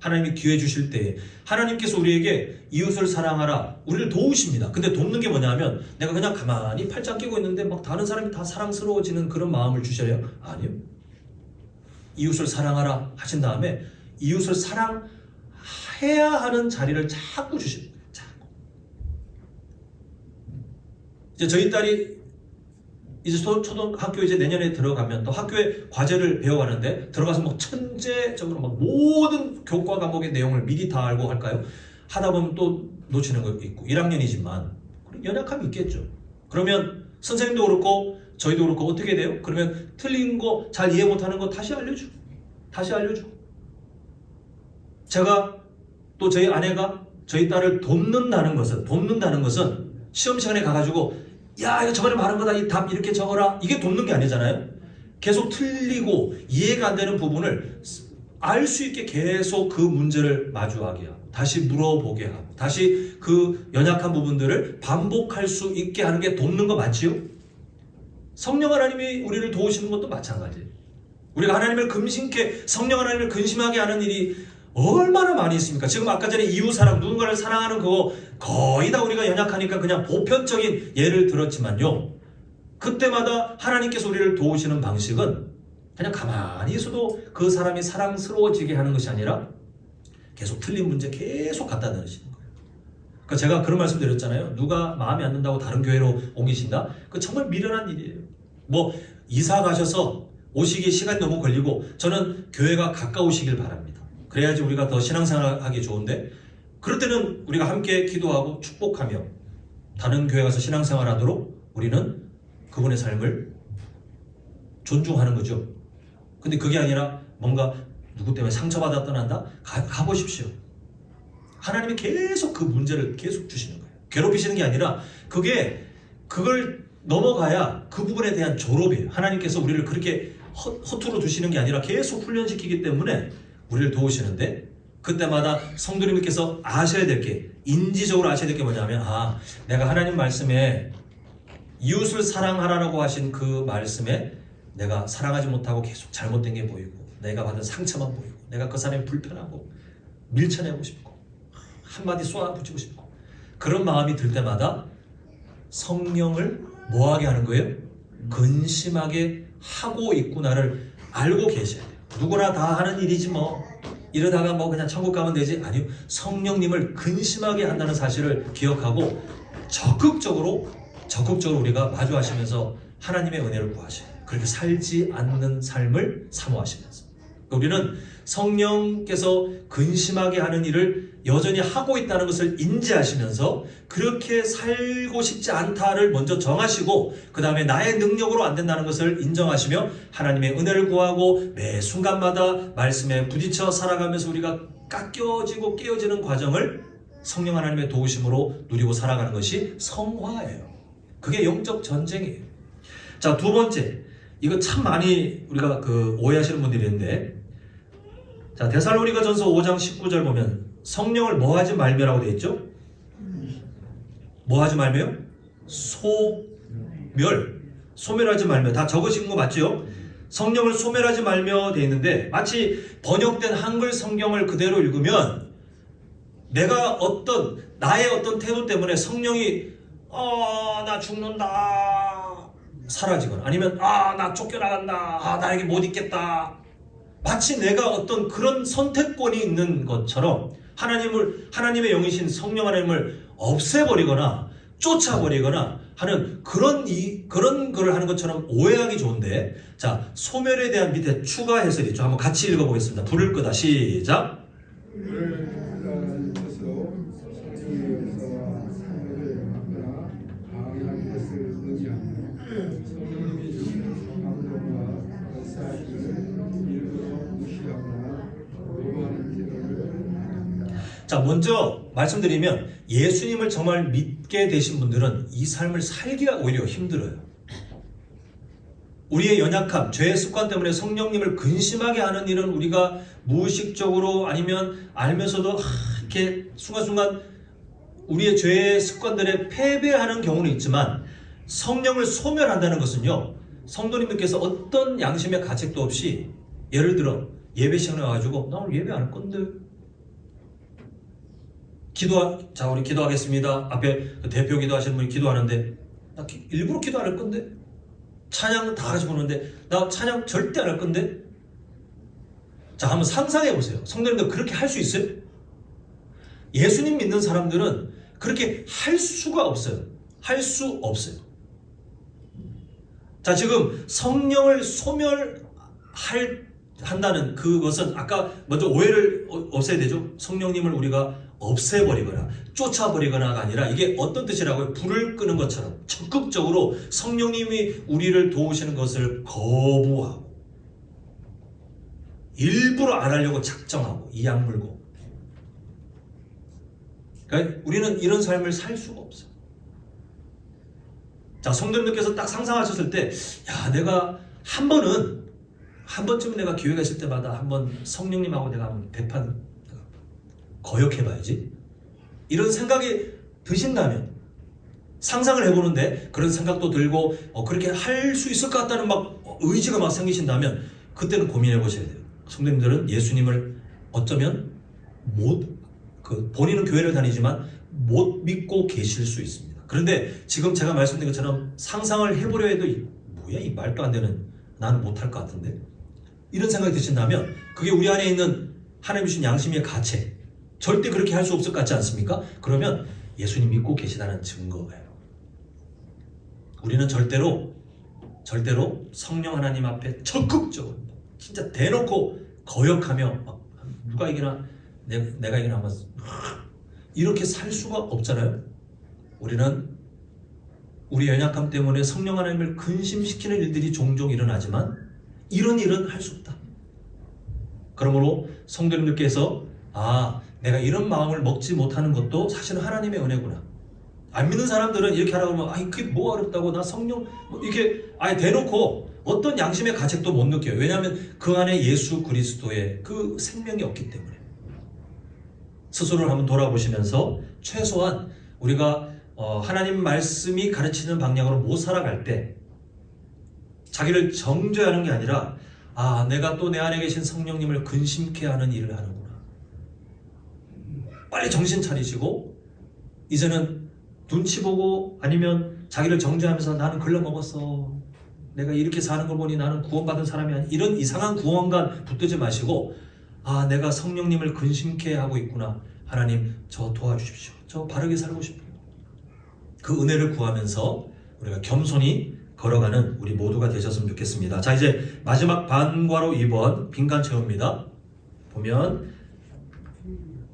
하나님이 기회 주실 때 하나님께서 우리에게 이웃을 사랑하라 우리를 도우십니다. 근데 돕는 게 뭐냐면 내가 그냥 가만히 팔짱 끼고 있는데 막 다른 사람이 다 사랑스러워지는 그런 마음을 주셔요? 아니요. 이웃을 사랑하라 하신 다음에 이웃을 사랑해야 하는 자리를 자꾸 주십니다. 자꾸. 이제 저희 딸이 이제 초등학교 이제 내년에 들어가면 또 학교에 과제를 배워가는데 들어가서 막 천재적으로 막 모든 교과 과목의 내용을 미리 다 알고 할까요? 하다 보면 또 놓치는 거 있고 1학년이지만 연약함이 있겠죠. 그러면 선생님도 그렇고 저희도 그렇고 어떻게 돼요? 그러면 틀린 거 잘 이해 못하는 거 다시 알려주고 다시 알려주고 제가 또 저희 아내가 저희 딸을 돕는다는 것은 시험 시간에 가가지고 야 이거 저번에 말한 거다 이 답 이렇게 적어라 이게 돕는 게 아니잖아요. 계속 틀리고 이해가 안 되는 부분을 알 수 있게 계속 그 문제를 마주하게 하고 다시 물어보게 하고 다시 그 연약한 부분들을 반복할 수 있게 하는 게 돕는 거 맞지요? 성령 하나님이 우리를 도우시는 것도 마찬가지예요. 우리가 하나님을 금신케 성령 하나님을 근심하게 하는 일이 얼마나 많이 있습니까? 지금 아까 전에 이웃사랑 누군가를 사랑하는 그거 거의 다 우리가 연약하니까 그냥 보편적인 예를 들었지만요. 그때마다 하나님께서 우리를 도우시는 방식은 그냥 가만히 있어도 그 사람이 사랑스러워지게 하는 것이 아니라 계속 틀린 문제 계속 갖다 넣으시는 거예요. 그러니까 제가 그런 말씀 드렸잖아요. 누가 마음에 안 든다고 다른 교회로 옮기신다? 그거 정말 미련한 일이에요. 뭐 이사 가셔서 오시기 시간이 너무 걸리고 저는 교회가 가까우시길 바랍니다. 그래야지 우리가 더 신앙생활하기 좋은데 그럴 때는 우리가 함께 기도하고 축복하며 다른 교회 가서 신앙생활하도록 우리는 그분의 삶을 존중하는 거죠. 근데 그게 아니라 뭔가 누구 때문에 상처받아 떠난다? 가보십시오. 하나님이 계속 그 문제를 계속 주시는 거예요. 괴롭히시는 게 아니라 그걸 넘어가야 그 부분에 대한 졸업이에요. 하나님께서 우리를 그렇게 허투루 두시는 게 아니라 계속 훈련시키기 때문에 우리를 도우시는데 그때마다 성도님께서 아셔야 될 게 인지적으로 아셔야 될 게 뭐냐면 내가 하나님 말씀에 이웃을 사랑하라고 하신 그 말씀에 내가 사랑하지 못하고 계속 잘못된 게 보이고 내가 받은 상처만 보이고 내가 그 사람이 불편하고 밀쳐내고 싶고 한마디 쏘아붙이고 싶고 그런 마음이 들 때마다 성령을 뭐하게 하는 거예요? 근심하게 하고 있구나를 알고 계셔야 돼요. 누구나 다 하는 일이지 뭐 이러다가 뭐 그냥 천국 가면 되지. 아니요. 성령님을 근심하게 한다는 사실을 기억하고 적극적으로 우리가 마주하시면서 하나님의 은혜를 구하셔요. 그렇게 살지 않는 삶을 사모하시면서 우리는 성령께서 근심하게 하는 일을 여전히 하고 있다는 것을 인지하시면서 그렇게 살고 싶지 않다를 먼저 정하시고 그 다음에 나의 능력으로 안 된다는 것을 인정하시며 하나님의 은혜를 구하고 매 순간마다 말씀에 부딪혀 살아가면서 우리가 깎여지고 깨어지는 과정을 성령 하나님의 도우심으로 누리고 살아가는 것이 성화예요. 그게 영적 전쟁이에요. 자, 두 번째, 이거 참 많이 우리가 오해하시는 분들이 있는데, 자, 데살로니가전서 5장 19절 보면 성령을 뭐하지 말며라고 되어 있죠? 뭐하지 말며요? 소멸하지 말며. 다 적으신 거 맞죠? 성령을 소멸하지 말며 되어 있는데 마치 번역된 한글 성경을 그대로 읽으면 나의 어떤 태도 때문에 성령이 나 죽는다 사라지거나 아니면 나 쫓겨나간다 나에게 못 있겠다 마치 내가 어떤 그런 선택권이 있는 것처럼 하나님의 영이신 성령 하나님을 없애버리거나 쫓아버리거나 하는 그런 거를 하는 것처럼 오해하기 좋은데, 자, 소멸에 대한 밑에 추가 해설이 있죠. 한번 같이 읽어보겠습니다. 불을 끄다. 시작. 자, 먼저 말씀드리면 예수님을 정말 믿게 되신 분들은 이 삶을 살기가 오히려 힘들어요. 우리의 연약함, 죄의 습관 때문에 성령님을 근심하게 하는 일은 우리가 무의식적으로 아니면 알면서도 이렇게 순간순간 우리의 죄의 습관들에 패배하는 경우는 있지만, 성령을 소멸한다는 것은요, 성도님들께서 어떤 양심의 가책도 없이, 예를 들어 예배 시간에 와가지고 나 오늘 예배 안 할 건데 자, 우리 기도하겠습니다. 앞에 대표 기도하시는 분이 기도하는데 나 일부러 기도 안 할 건데, 찬양 다 같이 부르는데 나 찬양 절대 안 할 건데. 자, 한번 상상해 보세요. 성도님들 그렇게 할 수 있어요? 예수님 믿는 사람들은 그렇게 할 수가 없어요. 할 수 없어요. 자, 지금 성령을 한다는 그것은 아까 먼저 오해를 없애야 되죠. 성령님을 우리가 없애버리거나 쫓아버리거나가 아니라 이게 어떤 뜻이라고요? 불을 끄는 것처럼 적극적으로 성령님이 우리를 도우시는 것을 거부하고 일부러 안 하려고 작정하고 이악 물고. 그러니까 우리는 이런 삶을 살 수가 없어요. 자, 성도님들께서 딱 상상하셨을 때, 야, 내가 한 번쯤은 내가 기회가 있을 때마다 한번 성령님하고 내가 한번 대판 거역해봐야지, 이런 생각이 드신다면, 상상을 해보는데 그런 생각도 들고 그렇게 할 수 있을 것 같다는 막 의지가 막 생기신다면, 그때는 고민해 보셔야 돼요. 성도님들은 예수님을 어쩌면 본인은 교회를 다니지만 못 믿고 계실 수 있습니다. 그런데 지금 제가 말씀드린 것처럼 상상을 해보려 해도 뭐야 이 말도 안 되는, 나는 못할 것 같은데, 이런 생각이 드신다면 그게 우리 안에 있는 하나님 주신 양심의 가책, 절대 그렇게 할 수 없을 것 같지 않습니까? 그러면 예수님 믿고 계시다는 증거예요. 우리는 절대로 성령 하나님 앞에 적극적으로 진짜 대놓고 거역하며 막 누가 이기나 내가 이기나 하면서 이렇게 살 수가 없잖아요. 우리는 우리 연약함 때문에 성령 하나님을 근심시키는 일들이 종종 일어나지만 이런 일은 할 수 없다. 그러므로 성도님들께서 내가 이런 마음을 먹지 못하는 것도 사실은 하나님의 은혜구나. 안 믿는 사람들은 이렇게 하라고 하면 그게 뭐 어렵다고, 나 성령 이렇게 아예 대놓고 어떤 양심의 가책도 못 느껴요. 왜냐하면 그 안에 예수 그리스도의 그 생명이 없기 때문에. 스스로를 한번 돌아보시면서 최소한 우리가 하나님 말씀이 가르치는 방향으로 못 살아갈 때 자기를 정죄하는 게 아니라 내가 또 내 안에 계신 성령님을 근심케 하는 일을 하는구나. 빨리 정신 차리시고 이제는 눈치 보고 아니면 자기를 정죄하면서 나는 글러먹었어, 내가 이렇게 사는 걸 보니 나는 구원받은 사람이 아니, 이런 이상한 구원관 붙들지 마시고 내가 성령님을 근심케 하고 있구나. 하나님 저 도와주십시오. 저 바르게 살고 싶어요. 그 은혜를 구하면서 우리가 겸손히 걸어가는 우리 모두가 되셨으면 좋겠습니다. 자, 이제 마지막 반괄호 2번 빈칸 채웁니다. 보면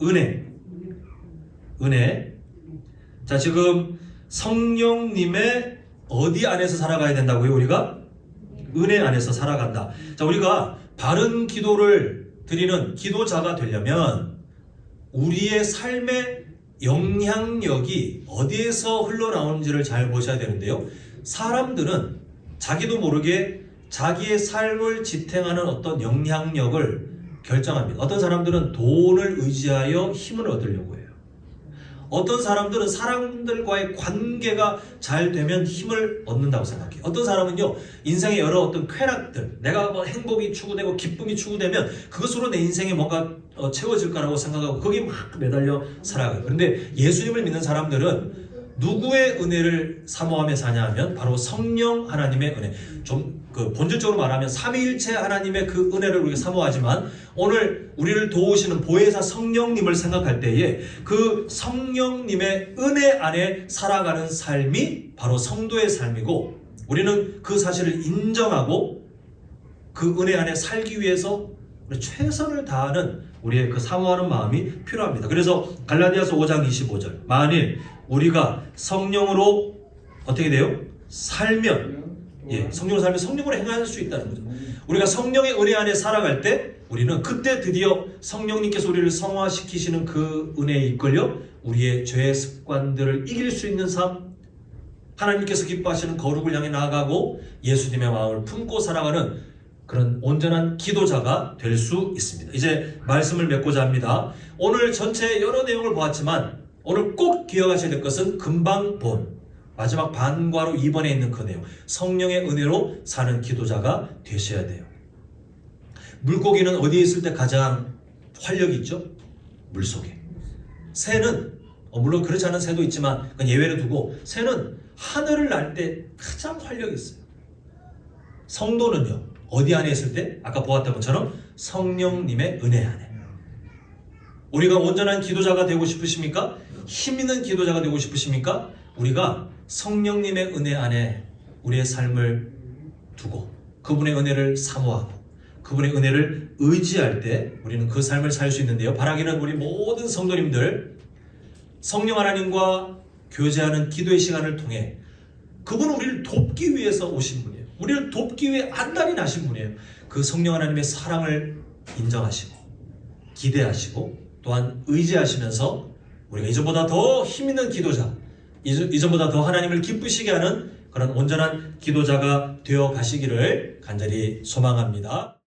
은혜. 자, 지금 성령님의 어디 안에서 살아가야 된다고요? 우리가 은혜 안에서 살아간다. 자, 우리가 바른 기도를 드리는 기도자가 되려면 우리의 삶의 영향력이 어디에서 흘러나오는지를 잘 보셔야 되는데요. 사람들은 자기도 모르게 자기의 삶을 지탱하는 어떤 영향력을 결정합니다. 어떤 사람들은 돈을 의지하여 힘을 얻으려고 해요. 어떤 사람들은 사람들과의 관계가 잘 되면 힘을 얻는다고 생각해요. 어떤 사람은요, 인생의 여러 어떤 쾌락들, 내가 행복이 추구되고 기쁨이 추구되면 그것으로 내 인생이 뭔가 채워질 거라고 생각하고 거기에 막 매달려 살아가요. 그런데 예수님을 믿는 사람들은 누구의 은혜를 사모하며 사냐 하면 바로 성령 하나님의 은혜. 좀 본질적으로 말하면 삼위일체 하나님의 그 은혜를 우리가 사모하지만 오늘 우리를 도우시는 보혜사 성령님을 생각할 때에 그 성령님의 은혜 안에 살아가는 삶이 바로 성도의 삶이고, 우리는 그 사실을 인정하고 그 은혜 안에 살기 위해서 우리 최선을 다하는 우리의 그 사모하는 마음이 필요합니다. 그래서 갈라디아서 5장 25절, 만일 우리가 성령으로 어떻게 돼요? 살면, 성령으로 살면 성령으로 행할 수 있다는 거죠. 우리가 성령의 은혜 안에 살아갈 때 우리는 그때 드디어 성령님께서 우리를 성화시키시는 그 은혜에 이끌려 우리의 죄의 습관들을 이길 수 있는 삶, 하나님께서 기뻐하시는 거룩을 향해 나아가고 예수님의 마음을 품고 살아가는 그런 온전한 기도자가 될 수 있습니다. 이제 말씀을 맺고자 합니다. 오늘 전체 여러 내용을 보았지만 오늘 꼭 기억하셔야 될 것은 금방 본 마지막 반과로 2번에 있는 그 내용, 성령의 은혜로 사는 기도자가 되셔야 돼요. 물고기는 어디에 있을 때 가장 활력이 있죠? 물속에. 새는 물론 그렇지 않은 새도 있지만 그건 예외를 두고 새는 하늘을 날 때 가장 활력이 있어요. 성도는요 어디 안에 있을 때? 아까 보았던 것처럼 성령님의 은혜 안에. 우리가 온전한 기도자가 되고 싶으십니까? 힘 있는 기도자가 되고 싶으십니까? 우리가 성령님의 은혜 안에 우리의 삶을 두고 그분의 은혜를 사모하고 그분의 은혜를 의지할 때 우리는 그 삶을 살 수 있는데요. 바라기는 우리 모든 성도님들 성령 하나님과 교제하는 기도의 시간을 통해 그분은 우리를 돕기 위해서 오신 분이에요. 우리를 돕기 위해 안달이 나신 분이에요. 그 성령 하나님의 사랑을 인정하시고 기대하시고 또한 의지하시면서 우리가 이전보다 더 힘있는 기도자, 이전보다 더 하나님을 기쁘시게 하는 그런 온전한 기도자가 되어 가시기를 간절히 소망합니다.